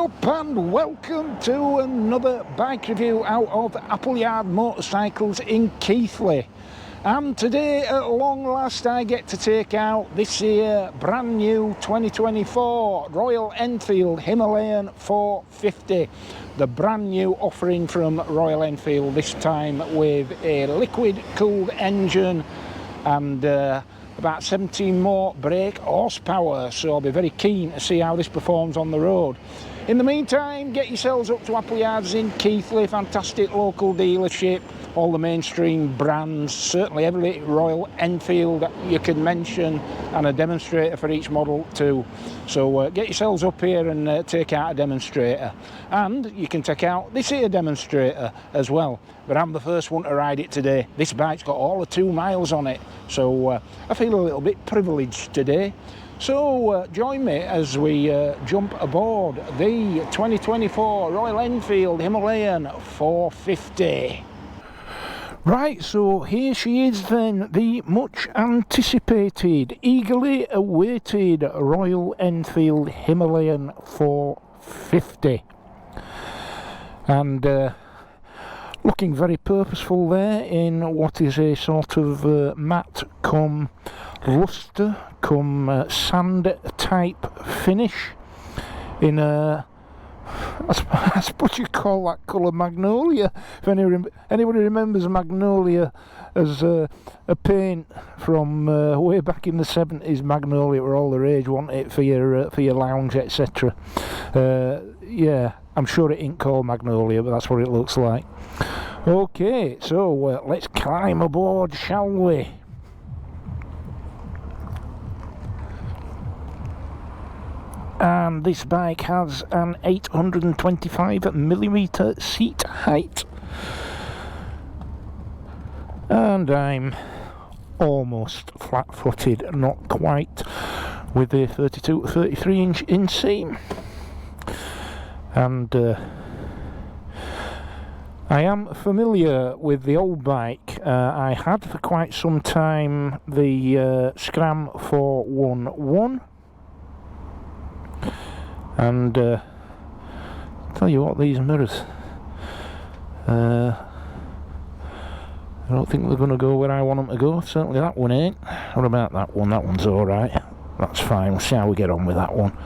up and welcome to another bike review out of Appleyard Motorcycles in Keighley. And today at long last I get to take out this here brand new 2024 Royal Enfield Himalayan 450. The brand new offering from Royal Enfield, this time with a liquid cooled engine and about 17 more brake horsepower, so I'll be very keen to see how this performs on the road. In the meantime, get yourselves up to Appleyards in Keighley, fantastic local dealership, all the mainstream brands, certainly every Royal Enfield you can mention, and a demonstrator for each model too. So get yourselves up here and take out a demonstrator, and you can take out this here demonstrator as well, but I'm the first one to ride it today. This bike's got all of 2 miles on it, so I feel a little bit privileged today. So join me as we jump aboard the 2024 Royal Enfield Himalayan 450. Right, so here she is then, the much anticipated, eagerly awaited Royal Enfield Himalayan 450. And looking very purposeful there in what is a sort of matte come luster come sand type finish in a, I suppose you call that colour magnolia. If anybody remembers magnolia as a paint from way back in the 70s, magnolia were all the rage, wasn't it, for your lounge, etc. Yeah, I'm sure it ain't called magnolia, but that's what it looks like. Okay, so let's climb aboard, shall we? And this bike has an 825mm seat height, and I'm almost flat-footed, not quite, with a 32 to 33 inch inseam. And I am familiar with the old bike. I had for quite some time the Scram 411. And tell you what, these mirrors, I don't think they're going to go where I want them to go. Certainly that one ain't. What about that one? That one's alright. That's fine. We'll see how we get on with that one.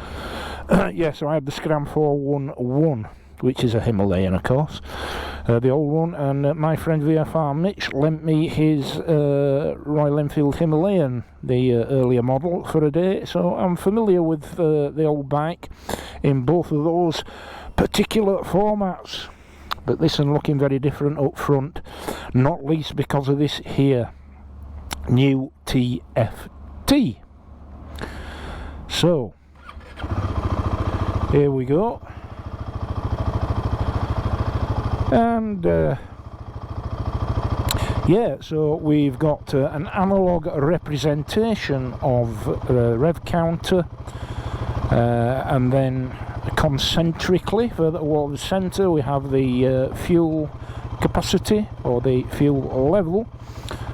Yeah, so I have the Scram 411, which is a Himalayan, of course, the old one, and my friend VFR Mitch lent me his Royal Enfield Himalayan, the earlier model, for a day, so I'm familiar with the old bike in both of those particular formats. But this one looking very different up front, not least because of this here new TFT. So here we go. And yeah, so we've got an analogue representation of rev counter, and then concentrically further toward the centre we have the fuel capacity, or the fuel level.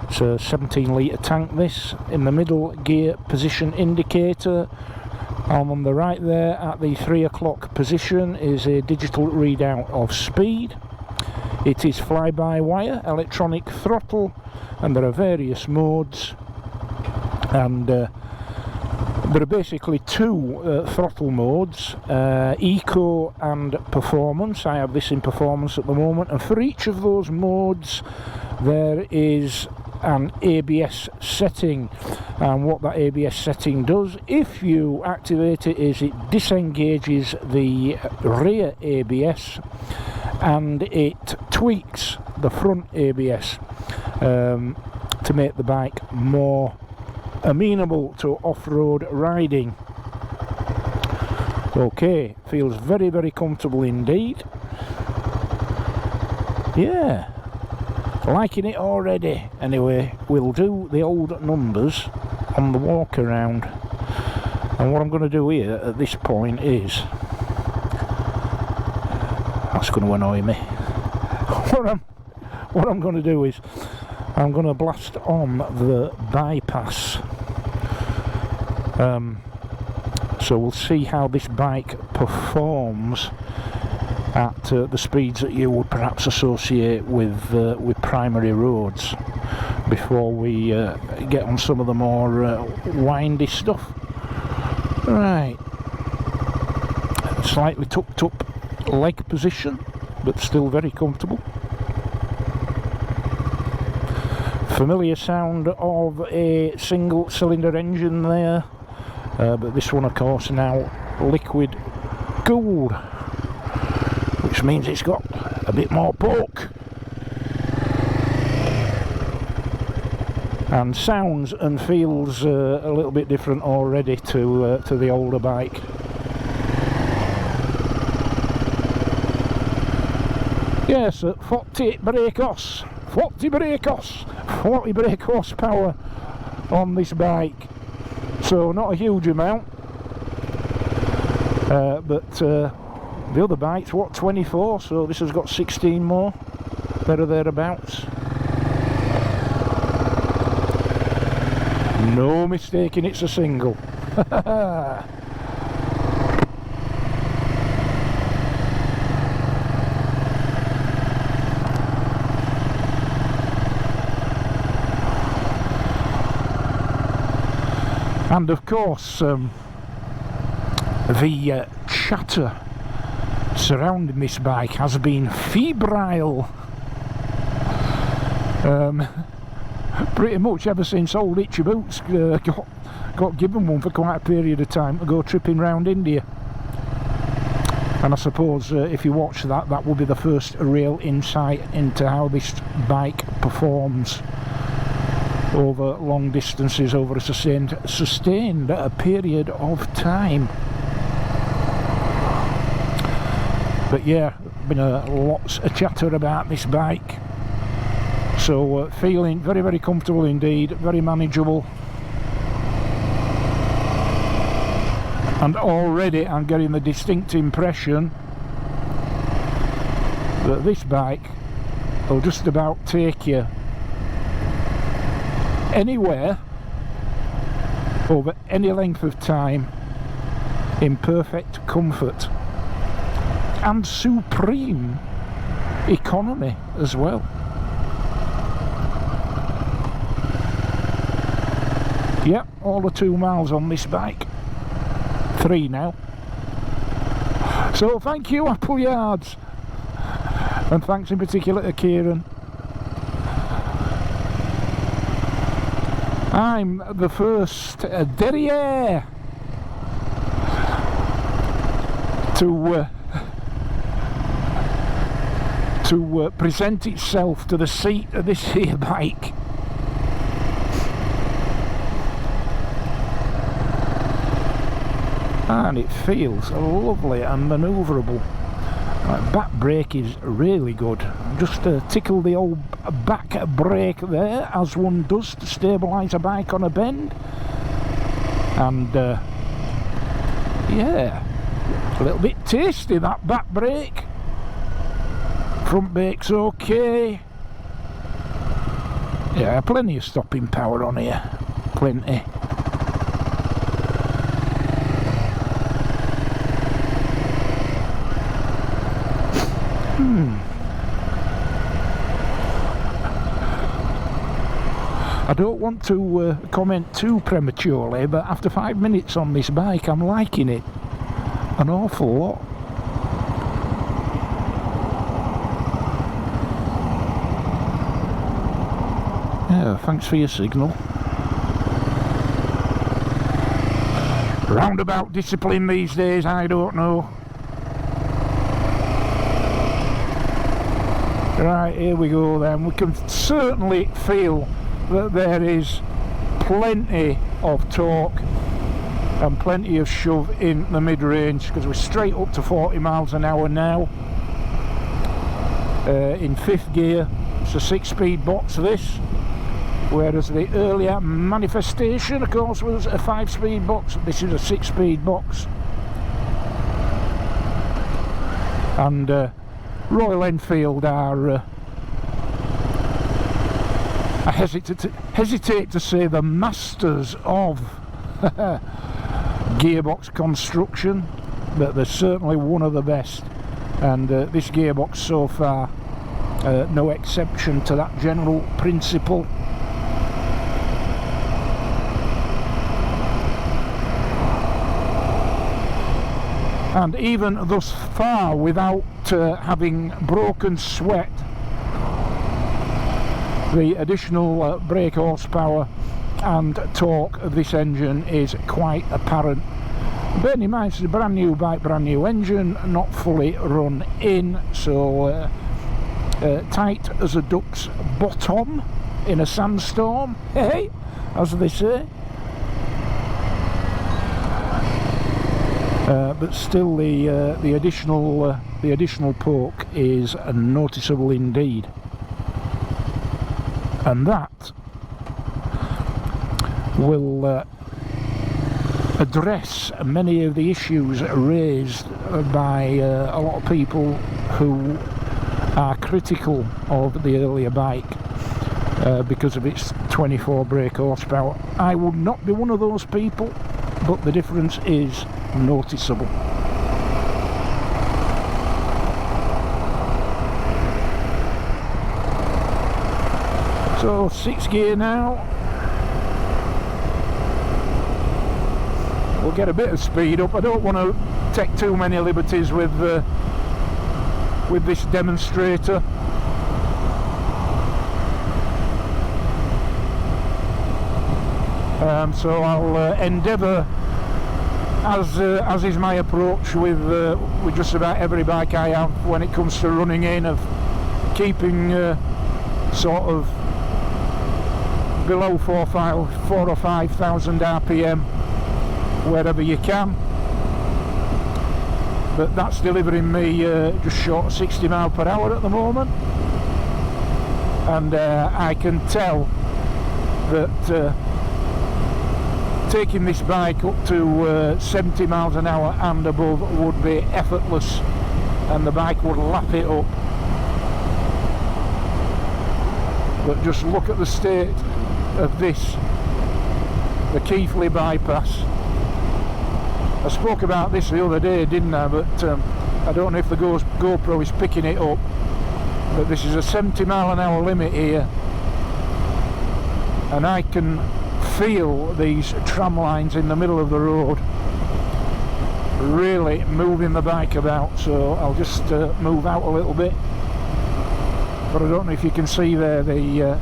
It's a 17 litre tank this. In the middle, gear position indicator. On the right there at the 3 o'clock position is a digital readout of speed. It is fly-by-wire, electronic throttle, and there are various modes, and there are basically 2 throttle modes, eco and performance. I have this in performance at the moment, and for each of those modes there is an ABS setting, and what that ABS setting does, if you activate it, is it disengages the rear ABS and it tweaks the front ABS to make the bike more amenable to off-road riding. Okay, feels very, very comfortable indeed. Yeah, liking it already. Anyway, we'll do the old numbers on the walk around, and what I'm going to do here at this point is, that's going to annoy me. What I'm going to do is I'm going to blast on the bypass. So we'll see how this bike performs at the speeds that you would perhaps associate with primary roads before we get on some of the more windy stuff. Right, slightly tucked up leg position, but still very comfortable. Familiar sound of a single cylinder engine there, but this one of course now liquid cooled, which means it's got a bit more poke, and sounds and feels a little bit different already to the older bike. Yes, 40 brake horsepower on this bike, so not a huge amount, but the other bike's what, 24, so this has got 16 more, there or thereabouts. No mistaking, it's a single. And of course, the chatter surrounding this bike has been febrile. Pretty much ever since old Itchy Boots got given one for quite a period of time to go tripping round India. And I suppose if you watch that, that will be the first real insight into how this bike performs over long distances over a sustained period of time. But yeah, been lots of chatter about this bike, so feeling very, very comfortable indeed, very manageable, and already I'm getting the distinct impression that this bike will just about take you anywhere over any length of time in perfect comfort and supreme economy as well. Yep, all the 2 miles on this bike, 3 now. So thank you, Appleyards, and thanks in particular to Kieran. I'm the first derriere to present itself to the seat of this here bike. And it feels lovely and manoeuvrable. Back brake is really good. Just tickle the old back brake there, as one does to stabilise a bike on a bend, and yeah, a little bit tasty, that back brake. Front brake's okay. Yeah, plenty of stopping power on here, plenty. I don't want to comment too prematurely, but after 5 minutes on this bike, I'm liking it an awful lot. Yeah, thanks for your signal. Roundabout discipline these days, I don't know. Right, here we go then. We can certainly feel that there is plenty of torque and plenty of shove in the mid-range, because we're straight up to 40 miles an hour now. In 5th gear, it's a 6-speed box this, whereas the earlier manifestation of course was a 5-speed box. This is a 6-speed box. And Royal Enfield are I hesitate to say the masters of gearbox construction, but they're certainly one of the best, and this gearbox so far, no exception to that general principle. And even thus far, without having broken sweat, the additional brake horsepower and torque of this engine is quite apparent. Bearing in mind it's a brand new bike, brand new engine, not fully run in, so tight as a duck's bottom in a sandstorm, hey, as they say. But still, the additional poke is noticeable indeed, and that will address many of the issues raised by a lot of people who are critical of the earlier bike because of its 24 brake horsepower. I would not be one of those people, but the difference is noticeable. So 6th gear now. We'll get a bit of speed up. I don't want to take too many liberties with this demonstrator. So I'll endeavour, as is my approach with just about every bike I have when it comes to running in, of keeping sort of below 4,000 or 5,000 RPM wherever you can. But that's delivering me just short of 60 miles per hour at the moment, and I can tell that taking this bike up to 70 miles an hour and above would be effortless, and the bike would lap it up. But just look at the state of this, the Keighley bypass. I spoke about this the other day, didn't I? But I don't know if the GoPro is picking it up, but this is a 70 mile an hour limit here, and I can feel these tram lines in the middle of the road really moving the bike about. So I'll just move out a little bit, but I don't know if you can see there the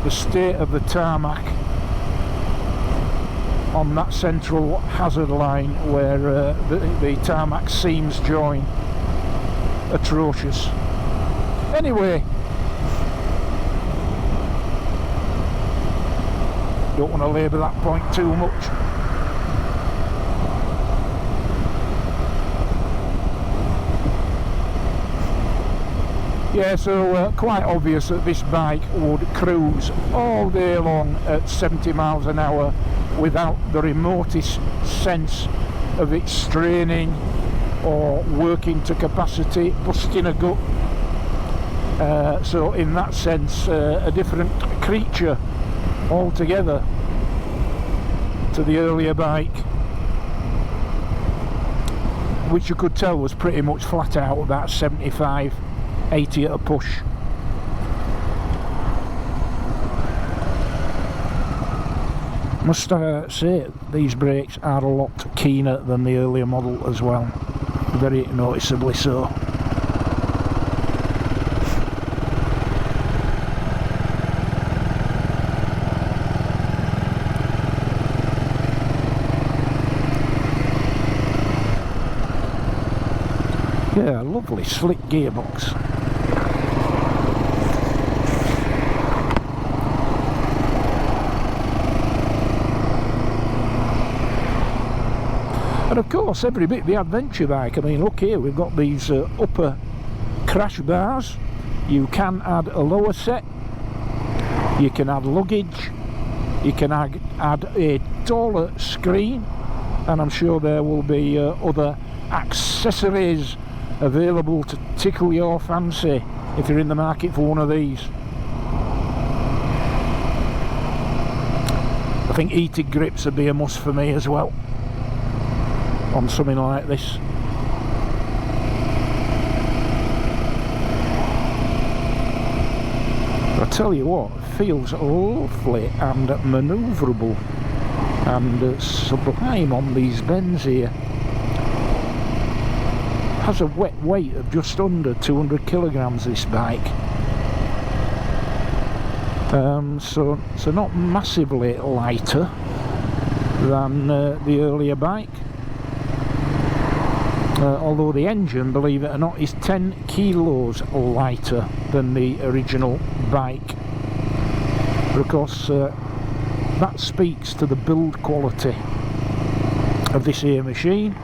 state of the tarmac on that central hazard line where the tarmac seams join. Atrocious. Anyway, don't want to labour that point too much. Yeah, so quite obvious that this bike would cruise all day long at 70 miles an hour without the remotest sense of it straining or working to capacity, busting a gut. So in that sense, a different creature altogether to the earlier bike, which you could tell was pretty much flat out about 75, 80 at a push. Must say, these brakes are a lot keener than the earlier model as well, very noticeably so. Yeah, lovely slick gearbox. And of course, every bit the adventure bike. I mean, look here, we've got these upper crash bars. You can add a lower set, you can add luggage, you can add a taller screen, and I'm sure there will be other accessories available to tickle your fancy if you're in the market for one of these. I think heated grips would be a must for me as well. on something like this. I tell you what, it feels lovely and manoeuvrable and sublime on these bends here. Has a wet weight of just under 200 kilograms, this bike. So not massively lighter than the earlier bike. Although the engine, believe it or not, is 10 kilos lighter than the original bike. But of course, that speaks to the build quality of this here machine.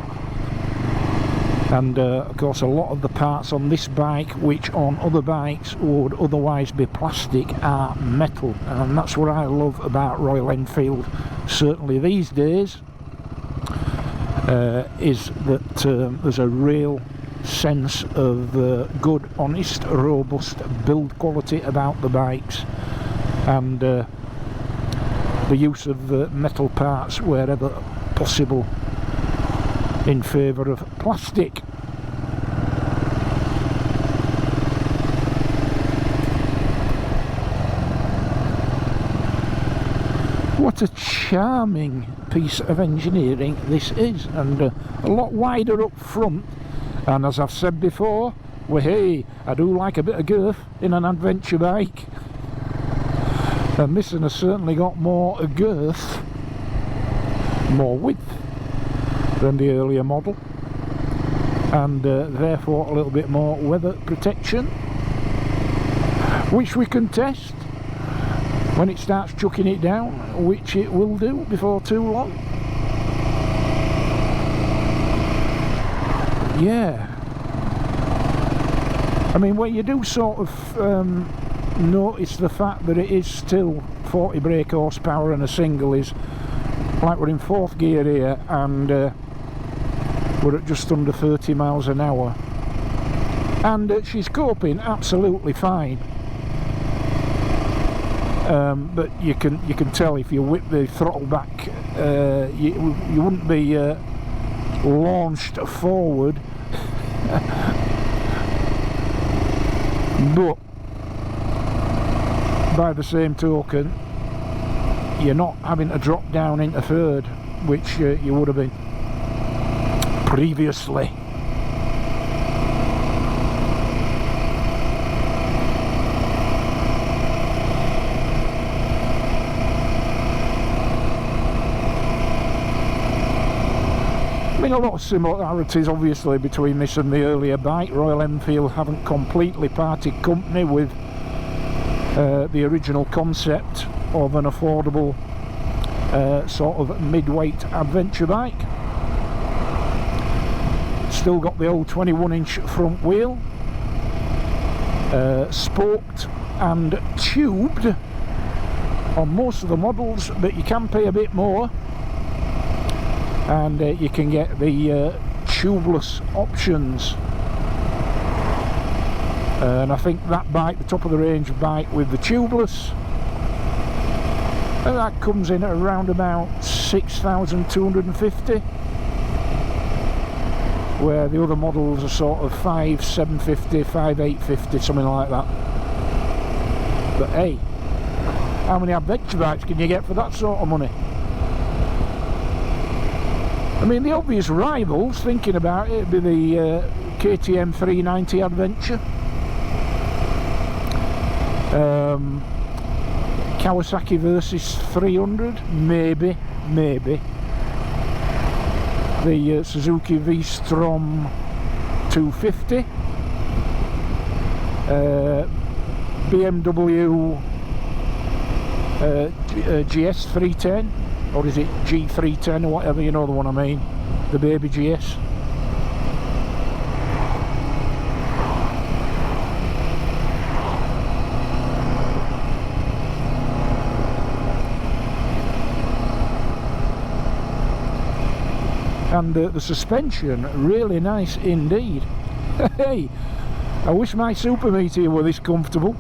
And of course, a lot of the parts on this bike, which on other bikes would otherwise be plastic, are metal. And that's what I love about Royal Enfield, certainly these days. Is that there's a real sense of good, honest, robust build quality about the bikes, and the use of metal parts wherever possible in favour of plastic. What a charming piece of engineering this is, and a lot wider up front. And as I've said before, well, hey, I do like a bit of girth in an adventure bike, and this one has certainly got more girth, more width than the earlier model, and therefore a little bit more weather protection, which we can test when it starts chucking it down, which it will do before too long. Yeah, I mean, when you do sort of notice the fact that it is still 40 brake horsepower and a single, is like we're in 4th gear here, and we're at just under 30 miles an hour, and she's coping absolutely fine. But you can tell if you whip the throttle back, you wouldn't be launched forward. But by the same token, you're not having to drop down into third, which you would have been previously. I mean, a lot of similarities obviously between this and the earlier bike. Royal Enfield haven't completely parted company with the original concept of an affordable sort of mid-weight adventure bike. Still got the old 21-inch front wheel, spoked and tubed on most of the models, but you can pay a bit more, and you can get the tubeless options. And I think that bike, the top of the range bike with the tubeless, and that comes in at around about 6,250, where the other models are sort of 5,750, 5,850, something like that. But hey, how many adventure bikes can you get for that sort of money? I mean, the obvious rivals, thinking about it, would be the KTM 390 Adventure, Kawasaki Versys 300, maybe, the Suzuki V-Strom 250, BMW GS 310, or is it G310 or whatever, you know the one I mean, the baby GS. And the suspension, really nice indeed. Hey, I wish my Super Meteor were this comfortable.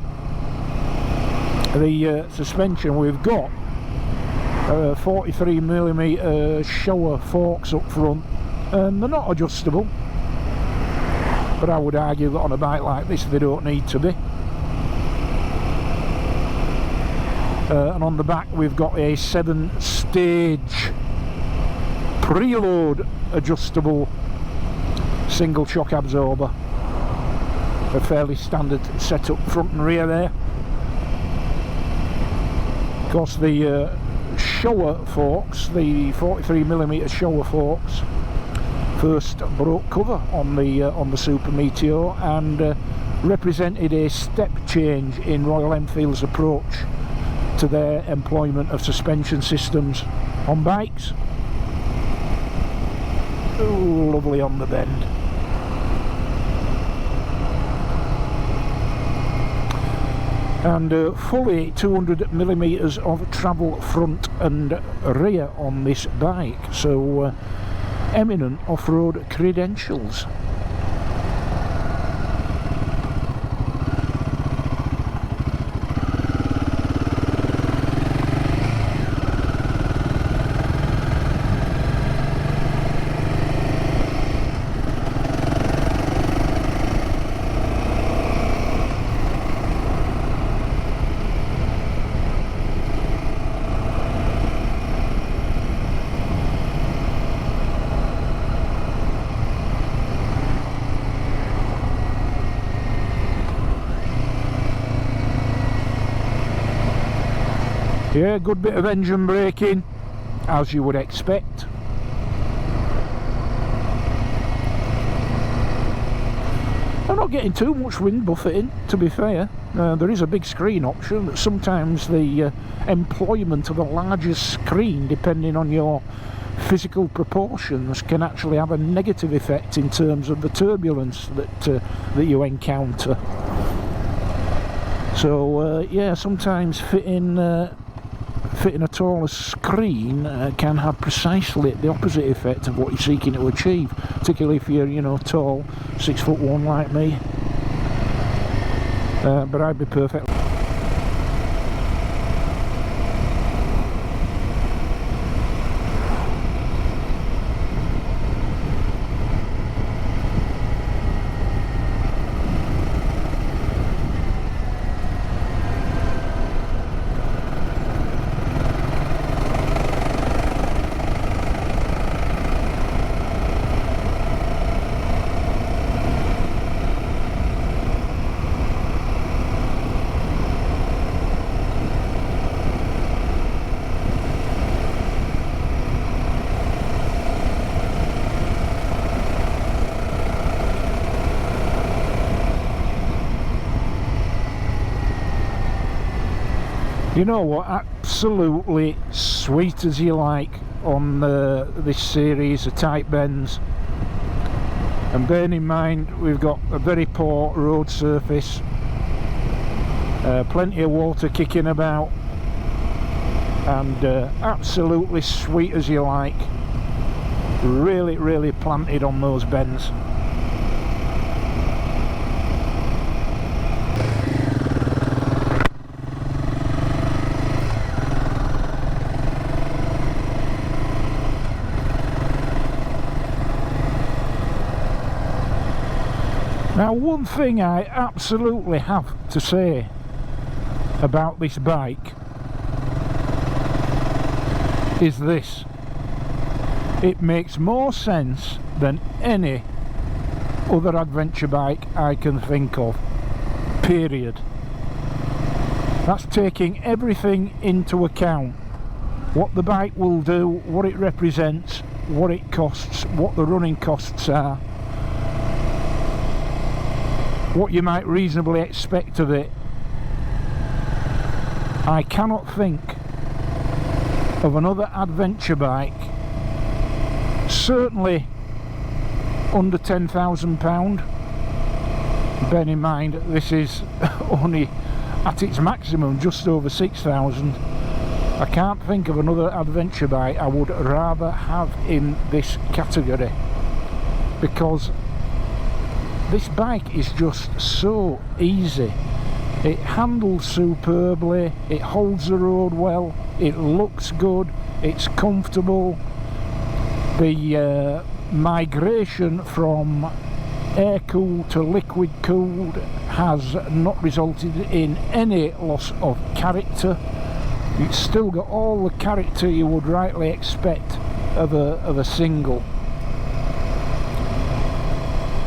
The suspension we've got 43mm Showa forks up front, and they're not adjustable, but I would argue that on a bike like this they don't need to be. And on the back we've got a 7-stage preload adjustable single shock absorber, a fairly standard setup front and rear there. Of course the Showa forks, the 43mm Showa forks, first broke cover on the Super Meteor and represented a step change in Royal Enfield's approach to their employment of suspension systems on bikes. Ooh, lovely on the bend. And fully 200mm of travel front and rear on this bike, so eminent off-road credentials. Yeah, good bit of engine braking, as you would expect. I'm not getting too much wind buffeting, to be fair. There is a big screen option, but sometimes the employment of a larger screen, depending on your physical proportions, can actually have a negative effect in terms of the turbulence that you encounter. So yeah, sometimes fitting a taller screen can have precisely the opposite effect of what you're seeking to achieve, particularly if you're, you know, tall, 6'1" like me. But I'd be perfect. You know what, absolutely sweet as you like on this series of tight bends, and bearing in mind we've got a very poor road surface, plenty of water kicking about, and absolutely sweet as you like, really planted on those bends. Now, one thing I absolutely have to say about this bike is this: it makes more sense than any other adventure bike I can think of, period. That's taking everything into account: what the bike will do, what it represents, what it costs, what the running costs are, what you might reasonably expect of it. I cannot think of another adventure bike, certainly under £10,000, bearing in mind this is only at its maximum just over 6,000. I can't think of another adventure bike I would rather have in this category, because this bike is just so easy. It handles superbly, it holds the road well, it looks good, it's comfortable. The migration from air-cooled to liquid-cooled has not resulted in any loss of character. It's still got all the character you would rightly expect of a single.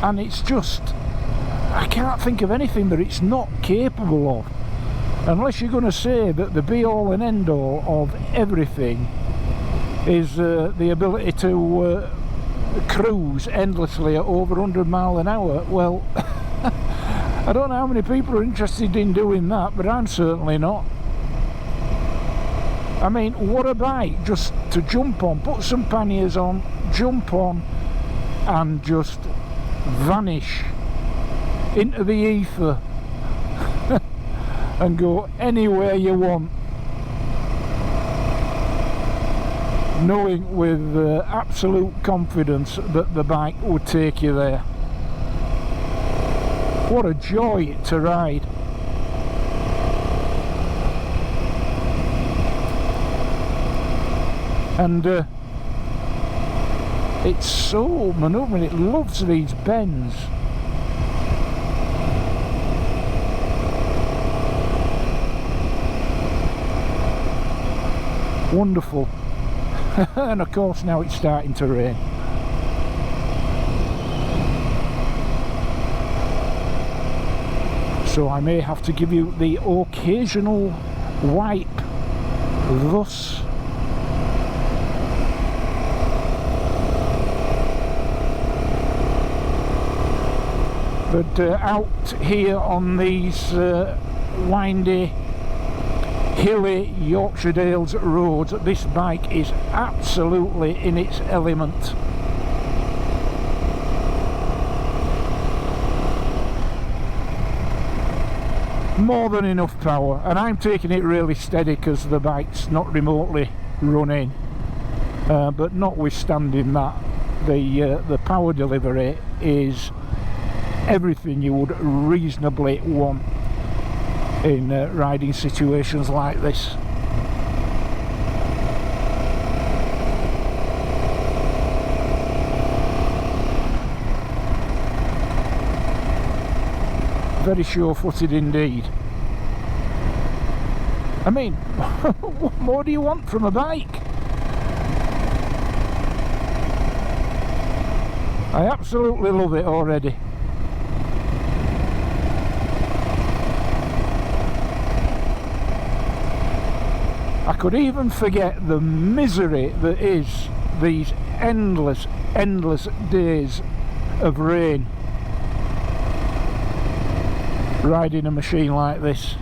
And it's just, I can't think of anything that it's not capable of. Unless you're going to say that the be-all and end-all of everything is the ability to cruise endlessly at over 100 miles an hour. Well, I don't know how many people are interested in doing that, but I'm certainly not. I mean, what a bike just to jump on, put some panniers on, jump on and just vanish into the ether and go anywhere you want, knowing with absolute confidence that the bike would take you there. What a joy to ride. And it's so manoeuvring, it loves these bends. Wonderful. And of course now it's starting to rain. So I may have to give you the occasional wipe thus. But out here on these windy, hilly Yorkshire Dales roads, this bike is absolutely in its element. More than enough power, and I'm taking it really steady because the bike's not remotely running. But notwithstanding that, the power delivery is everything you would reasonably want in riding situations like this. Very sure-footed indeed. I mean, what more do you want from a bike? I absolutely love it already. I could even forget the misery that is these endless days of rain riding a machine like this.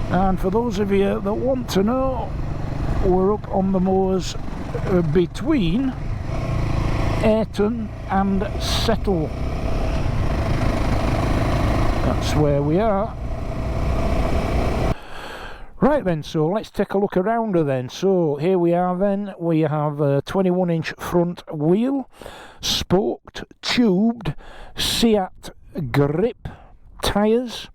And for those of you that want to know, we're up on the moors between Ayton and Settle. That's where we are. Right then, so let's take a look around her then. So here we are then, we have a 21-inch front wheel, spoked, tubed, Seat grip tyres,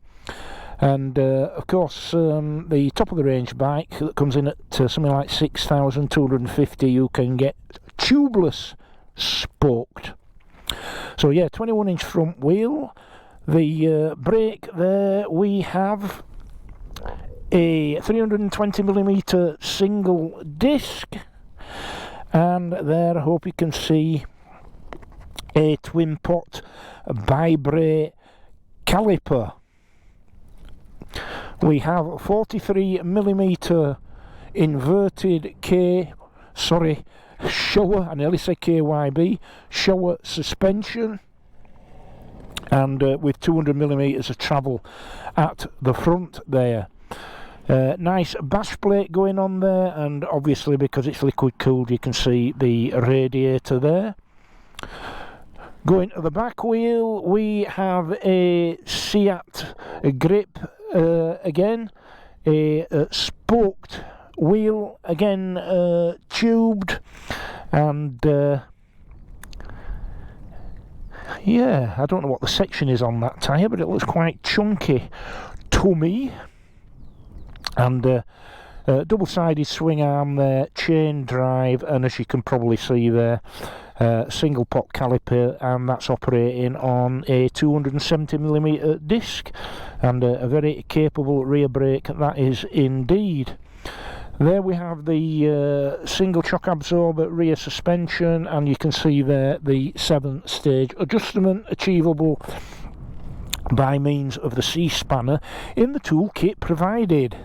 and of course the top of the range bike that comes in at something like 6,250, you can get tubeless spoked. So yeah, 21-inch front wheel. The brake there, we have a 320mm single disc, and there I hope you can see a twin pot bi-brake caliper. We have 43mm inverted Showa, I nearly said KYB, Showa suspension, and with 200mm of travel at the front there. Nice bash plate going on there, and obviously because it's liquid cooled you can see the radiator there. Going to the back wheel, we have a Seat grip again, a spoked wheel again, tubed, and yeah, I don't know what the section is on that tyre, but it looks quite chunky to me. And double-sided swing arm there, chain drive, and as you can probably see there, single pot caliper, and that's operating on a 270mm disc, and a very capable rear brake that is indeed. There we have the single shock absorber rear suspension, and you can see there the 7-stage adjustment achievable by means of the C-spanner in the toolkit provided.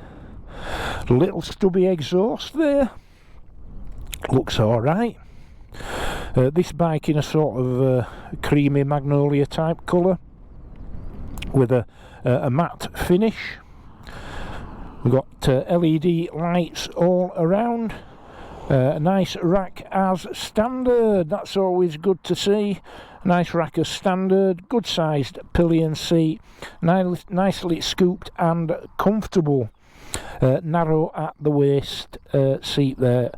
Little stubby exhaust there, looks alright. This bike in a sort of creamy magnolia type colour with a matte finish. We've got LED lights all around, a nice rack as standard, that's always good to see. Nice rack as standard, good sized pillion seat, nicely scooped and comfortable. Narrow at the waist seat there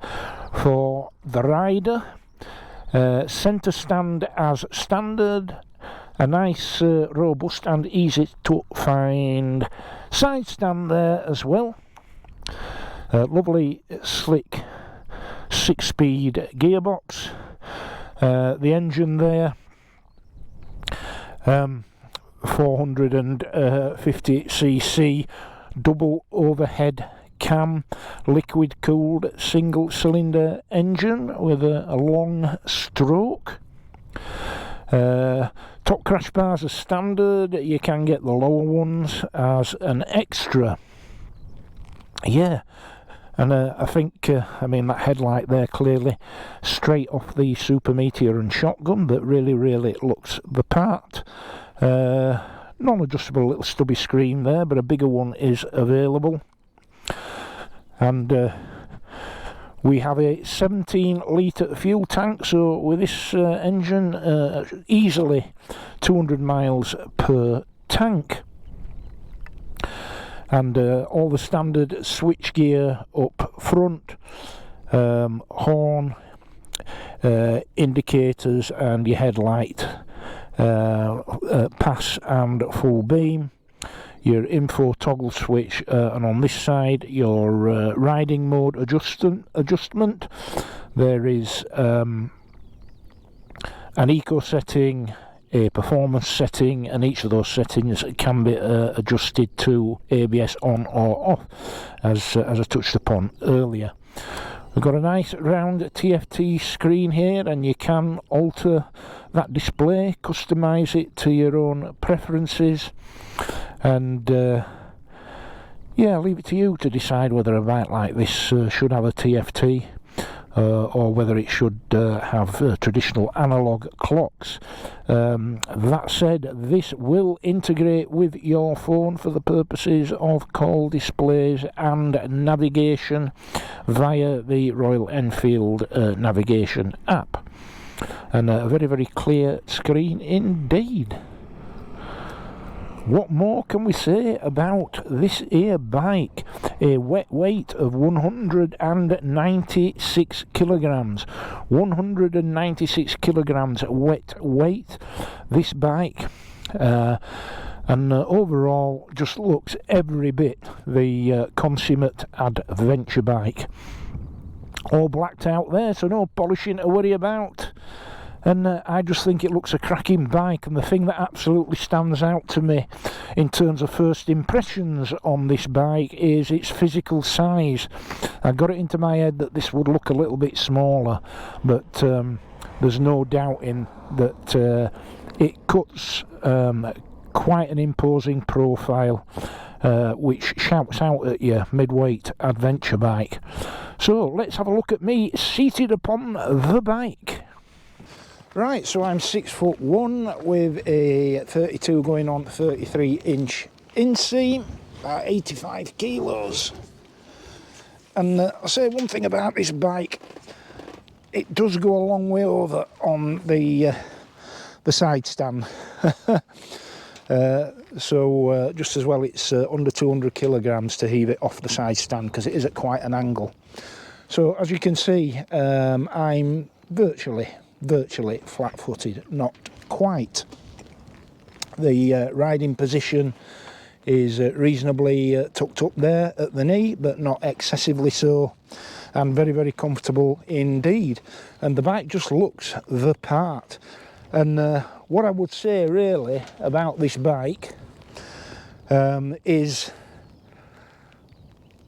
for the rider. Centre stand as standard, a nice robust and easy to find side stand there as well. Lovely slick 6-speed gearbox. The engine there, 450cc double overhead cam, liquid cooled single cylinder engine with a long stroke. Top crash bars are standard, you can get the lower ones as an extra. Yeah, and I think, I mean, that headlight there clearly straight off the Super Meteor and Shotgun, but really looks the part. Non-adjustable little stubby screen there, but a bigger one is available. And we have a 17-litre fuel tank, so with this engine, easily 200 miles per tank. And all the standard switchgear up front, horn, indicators, and your headlight, pass and full beam. Your info toggle switch, and on this side your riding mode adjustment. There is an eco setting, a performance setting, and each of those settings can be adjusted to ABS on or off, as I touched upon earlier. We've got a nice round TFT screen here, and you can alter that display, customise it to your own preferences, and yeah, leave it to you to decide whether a bike like this should have a TFT or whether it should have traditional analogue clocks. That said, this will integrate with your phone for the purposes of call displays and navigation via the Royal Enfield navigation app. And a very clear screen indeed. What more can we say about this here bike? A wet weight of 196 kilograms. 196 kilograms wet weight, this bike. And overall just looks every bit the consummate adventure bike. All blacked out there, so no polishing to worry about. And I just think it looks a cracking bike, and the thing that absolutely stands out to me in terms of first impressions on this bike is its physical size. I got it into my head that this would look a little bit smaller, but there's no doubting that it cuts quite an imposing profile, which shouts out at you, mid-weight adventure bike. So let's have a look at me seated upon the bike. Right, so I'm 6'1" with a 32 going on 33-inch inseam, about 85 kilos. And I'll say one thing about this bike, it does go a long way over on the side stand. So just as well it's under 200 kilograms to heave it off the side stand, because it is at quite an angle. So as you can see, I'm virtually flat-footed, not quite. The riding position is reasonably tucked up there at the knee, but not excessively so, and very, very comfortable indeed. And the bike just looks the part. And what I would say really about this bike is,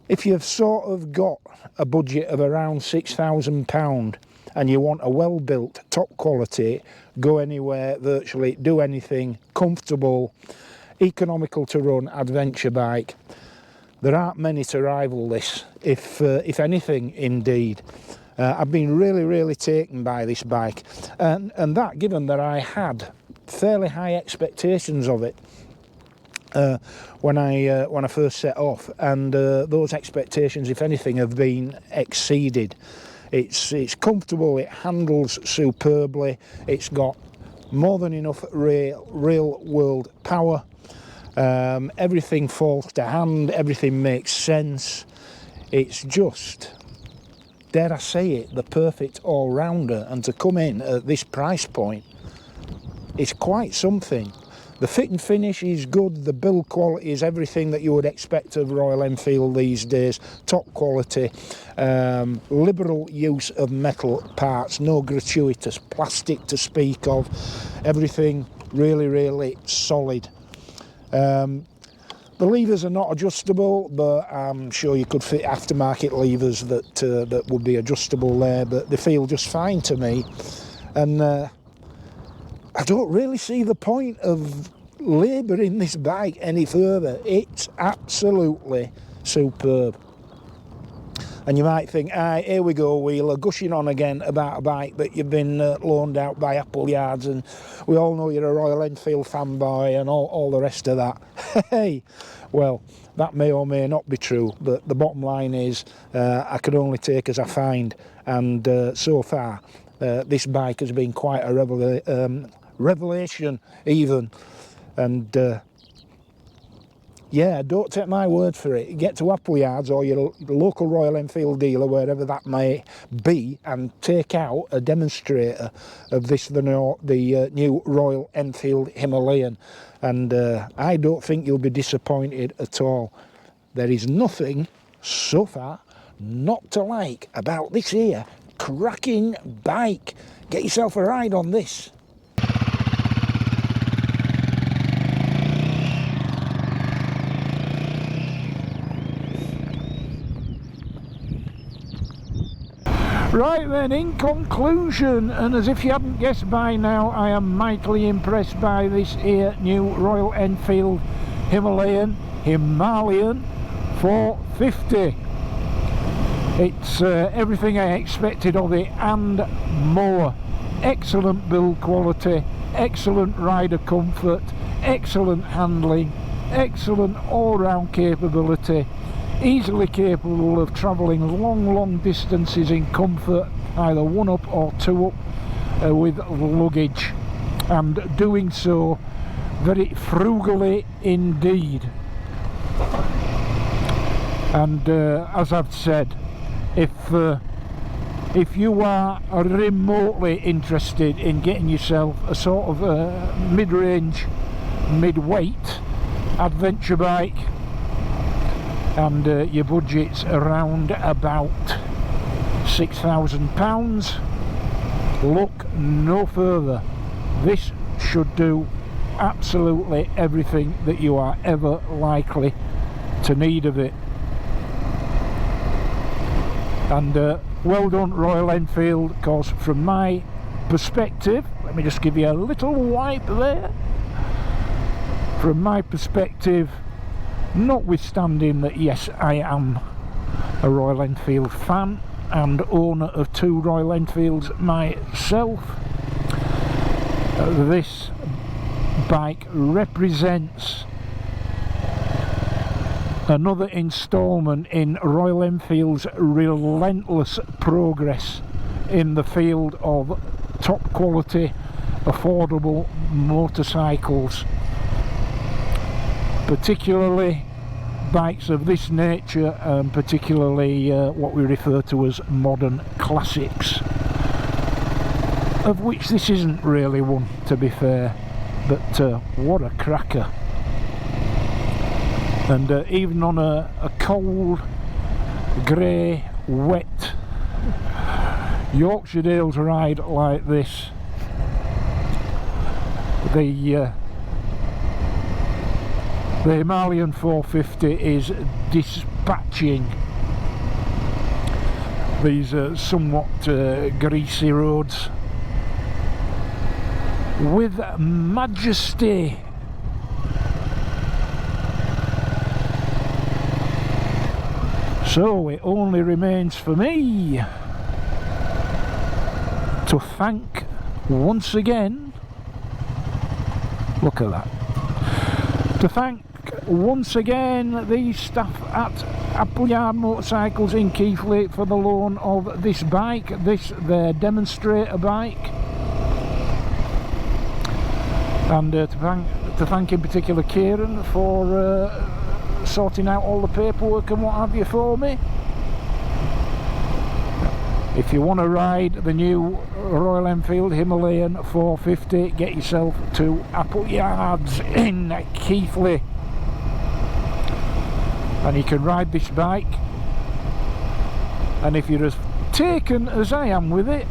if you've sort of got a budget of around £6,000 and you want a well-built, top quality, go anywhere, virtually do anything, comfortable, economical to run adventure bike, there aren't many to rival this, if anything indeed. I've been really, really taken by this bike, and that given that I had fairly high expectations of it when I first set off, and those expectations, if anything, have been exceeded. It's comfortable, it handles superbly, it's got more than enough real world power, everything falls to hand, everything makes sense. It's just, dare I say it, the perfect all-rounder, and to come in at this price point, it's quite something. The fit and finish is good, the build quality is everything that you would expect of Royal Enfield these days, top quality, liberal use of metal parts, no gratuitous plastic to speak of, everything really, really solid. The levers are not adjustable, but I'm sure you could fit aftermarket levers that would be adjustable there, but they feel just fine to me. And I don't really see the point of labouring this bike any further. It's absolutely superb. And you might think, here we go, Wheeler, gushing on again about a bike that you've been loaned out by Appleyards, and we all know you're a Royal Enfield fanboy and all the rest of that. Hey, well, that may or may not be true, but the bottom line is I can only take as I find, and so far this bike has been quite a revelation even. And yeah, don't take my word for it. Get to Appleyards or your local Royal Enfield dealer, wherever that may be, and take out a demonstrator of the new Royal Enfield Himalayan, and I don't think you'll be disappointed at all. There is nothing so far not to like about this here cracking bike. Get yourself a ride on this. Right then, in conclusion, and as if you haven't guessed by now, I am mightily impressed by this here new Royal Enfield Himalayan 450. It's everything I expected of it and more. Excellent build quality, excellent rider comfort, excellent handling, excellent all-round capability, easily capable of travelling long distances in comfort, either one up or two up with luggage, and doing so very frugally indeed. And as I've said, if you are remotely interested in getting yourself a sort of mid-range, mid-weight adventure bike, and your budget's around about £6,000, look no further. This should do absolutely everything that you are ever likely to need of it. And well done, Royal Enfield, because from my perspective, let me just give you a little wipe there. From my perspective, notwithstanding that, yes, I am a Royal Enfield fan and owner of 2 Royal Enfields myself, this bike represents another instalment in Royal Enfield's relentless progress in the field of top quality, affordable motorcycles, particularly bikes of this nature, and particularly what we refer to as modern classics, of which this isn't really one, to be fair, but what a cracker. And even on a cold, grey, wet Yorkshire Dales ride like this, the Himalayan 450 is dispatching these somewhat greasy roads with majesty. So it only remains for me to thank once again, look at that, to thank once again the staff at Appleyard Motorcycles in Keighley for the loan of this bike, their demonstrator bike, and to thank in particular Kieran for sorting out all the paperwork and what have you for me. If you want to ride the new Royal Enfield Himalayan 450, get yourself to Appleyards in Keighley, and you can ride this bike. And if you're as taken as I am with it,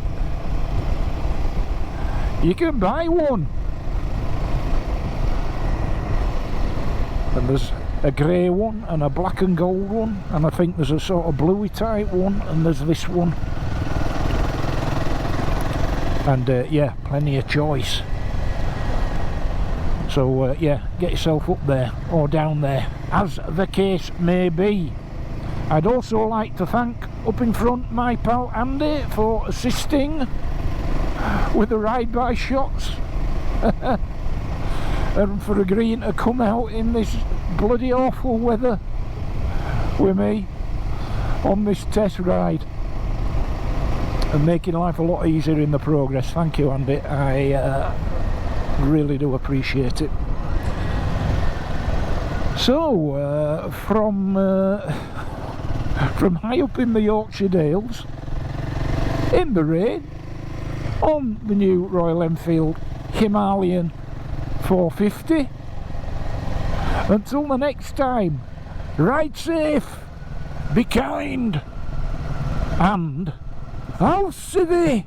you can buy one. And there's a grey one and a black and gold one, and I think there's a sort of bluey type one, and there's this one. And yeah, plenty of choice. So yeah, get yourself up there or down there, as the case may be. I'd also like to thank up in front my pal Andy for assisting with the ride-by shots and for agreeing to come out in this bloody awful weather with me on this test ride and making life a lot easier in the progress. Thank you, Andy. I really do appreciate it. So from high up in the Yorkshire Dales, in the rain, on the new Royal Enfield Himalayan 450, until the next time, ride safe, be kind, and I'll see thee.